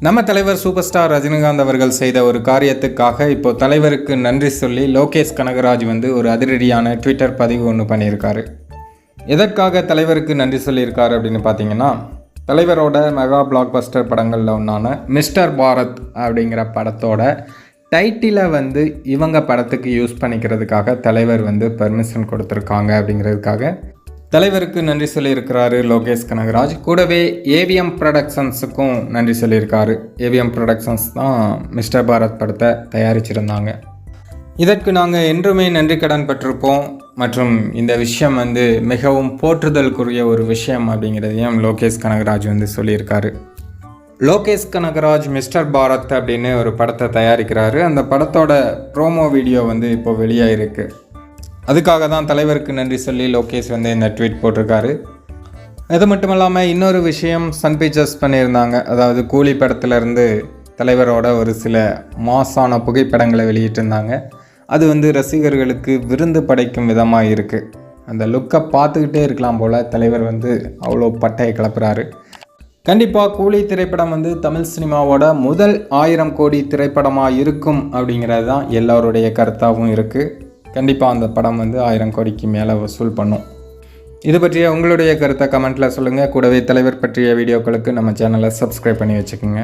நம்ம தலைவர் super star Rajinikanth அவர்கள் செய்த ஒரு காரியத்துக்காக இப்போ தலைவருக்கு நன்றி சொல்லி லோகேஷ் கனகராஜ் வந்து ஒரு அதிரடியான ட்விட்டர் பதிவு ஒன்று பண்ணியிருக்காரு. எதற்காக தலைவருக்கு நன்றி சொல்லியிருக்காரு அப்படின்னு பார்த்தீங்கன்னா, தலைவரோட மெகா பிளாக் பஸ்டர் படங்களில் ஒன்றான மிஸ்டர் பாரத் அப்படிங்கிற படத்தோட டைட்டிலை வந்து இவங்க படத்துக்கு யூஸ் பண்ணிக்கிறதுக்காக தலைவர் வந்து பெர்மிஷன் கொடுத்துருக்காங்க. அப்படிங்கிறதுக்காக தலைவருக்கு நன்றி சொல்லியிருக்கிறாரு லோகேஷ் கனகராஜ். கூடவே ஏவிஎம் ப்ரொடக்ஷன்ஸுக்கும் நன்றி சொல்லியிருக்காரு. ஏவிஎம் ப்ரொடக்ஷன்ஸ் தான் மிஸ்டர் பாரத் படத்தை தயாரிச்சிருந்தாங்க. இதற்கு நாங்கள் என்றுமே நன்றி கடன் பட்டிருப்போம் மற்றும் இந்த விஷயம் வந்து மிகவும் போற்றுதலுக்குரிய ஒரு விஷயம் அப்படிங்கிறதையும் லோகேஷ் கனகராஜ் வந்து சொல்லியிருக்காரு. லோகேஷ் கனகராஜ் மிஸ்டர் பாரத் அப்படின்னு ஒரு படத்தை தயாரிக்கிறாரு. அந்த படத்தோட ப்ரோமோ வீடியோ வந்து இப்போ வெளியாகிருக்கு. அதுக்காக தான் தலைவருக்கு நன்றி சொல்லி லோகேஷ் வந்து இந்த ட்வீட் போட்டிருக்காரு. அது மட்டும் இல்லாமல் இன்னொரு விஷயம் சன் பிக்சர்ஸ் பண்ணியிருந்தாங்க. அதாவது கூலி படத்துலேருந்து தலைவரோட ஒரு சில மாஸான புகைப்படங்களை வெளியிட்டிருந்தாங்க. அது வந்து ரசிகர்களுக்கு விருந்து படைக்கும் விதமாக இருக்குது. அந்த லுக்கை பார்த்துக்கிட்டே இருக்கலாம் போல் தலைவர் வந்து அவ்வளோ பட்டையை கிளப்புறாரு. கண்டிப்பாக கூலி திரைப்படம் வந்து தமிழ் சினிமாவோட முதல் 1000 கோடி திரைப்படமாக இருக்கும் அப்படிங்கிறது தான் எல்லோருடைய கருத்தாகவும் இருக்குது. கண்டிப்பாக அந்த படம் வந்து 1000 கோடிக்கு மேலே வசூல் பண்ணும். இது பற்றிய உங்களுடைய கருத்தை கமெண்ட்டில் சொல்லுங்கள். கூடவே தலைவர் பற்றிய வீடியோக்களுக்கு நம்ம சேனலை சப்ஸ்கிரைப் பண்ணி வச்சுக்கோங்க.